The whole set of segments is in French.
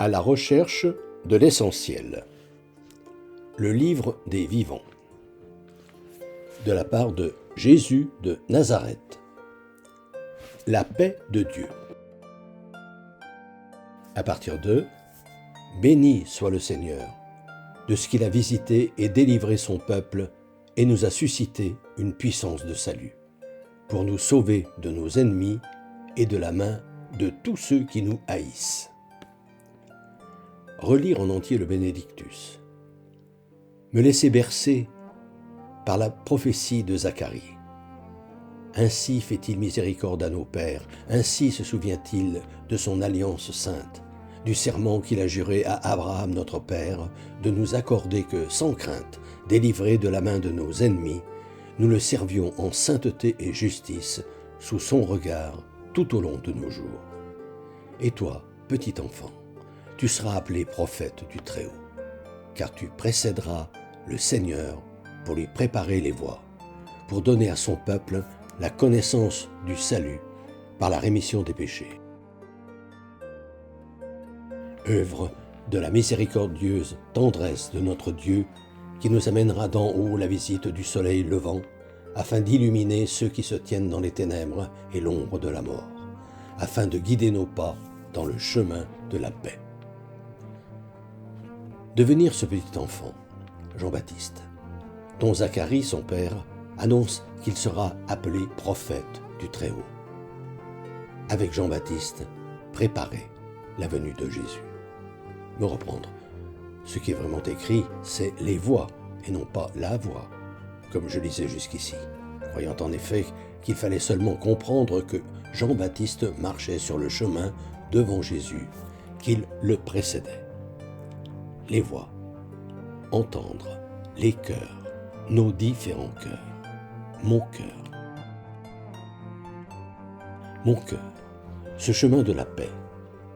À la recherche de l'essentiel. Le livre des vivants. De la part de Jésus de Nazareth. La paix de Dieu. À partir de Béni soit le Seigneur, de ce qu'il a visité et délivré son peuple et nous a suscité une puissance de salut, pour nous sauver de nos ennemis et de la main de tous ceux qui nous haïssent. Relire en entier le Bénédictus. Me laisser bercer par la prophétie de Zacharie. Ainsi fait-il miséricorde à nos pères, ainsi se souvient-il de son alliance sainte, du serment qu'il a juré à Abraham notre père, de nous accorder que, sans crainte, délivrés de la main de nos ennemis, nous le servions en sainteté et justice, sous son regard, tout au long de nos jours. Et toi, petit enfant, tu seras appelé prophète du Très-Haut, car tu précéderas le Seigneur pour lui préparer les voies, pour donner à son peuple la connaissance du salut par la rémission des péchés. Œuvre de la miséricordieuse tendresse de notre Dieu qui nous amènera d'en haut la visite du soleil levant, afin d'illuminer ceux qui se tiennent dans les ténèbres et l'ombre de la mort, afin de guider nos pas dans le chemin de la paix. Devenir ce petit enfant, Jean-Baptiste, dont Zacharie, son père, annonce qu'il sera appelé prophète du Très-Haut. Avec Jean-Baptiste, préparer la venue de Jésus. Me reprendre. Ce qui est vraiment écrit, c'est les voies et non pas la voie, comme je lisais jusqu'ici, croyant en effet qu'il fallait seulement comprendre que Jean-Baptiste marchait sur le chemin devant Jésus, qu'il le précédait. Les voix, entendre, les cœurs, nos différents cœurs, mon cœur. Mon cœur, ce chemin de la paix,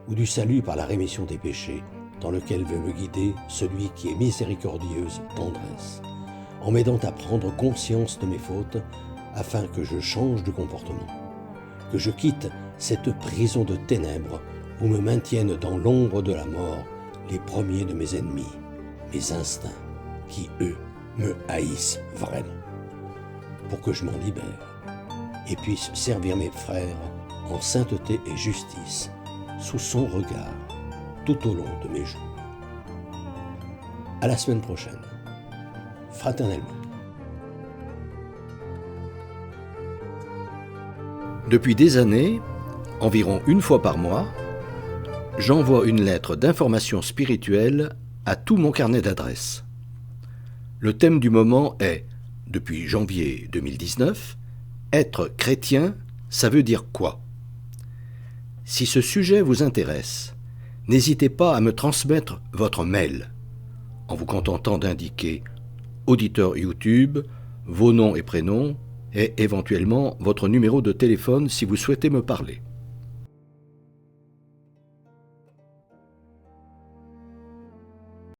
ou du salut par la rémission des péchés, dans lequel veut me guider celui qui est miséricordieuse tendresse, en m'aidant à prendre conscience de mes fautes, afin que je change de comportement, que je quitte cette prison de ténèbres où me maintiennent dans l'ombre de la mort les premiers de mes ennemis, mes instincts, qui, eux, me haïssent vraiment, pour que je m'en libère et puisse servir mes frères en sainteté et justice, sous son regard, tout au long de mes jours. À la semaine prochaine, fraternellement. Depuis des années, environ une fois par mois, j'envoie une lettre d'information spirituelle à tout mon carnet d'adresses. Le thème du moment est, depuis janvier 2019, être chrétien, ça veut dire quoi ? Si ce sujet vous intéresse, n'hésitez pas à me transmettre votre mail, en vous contentant d'indiquer auditeur YouTube, vos noms et prénoms, et éventuellement votre numéro de téléphone si vous souhaitez me parler.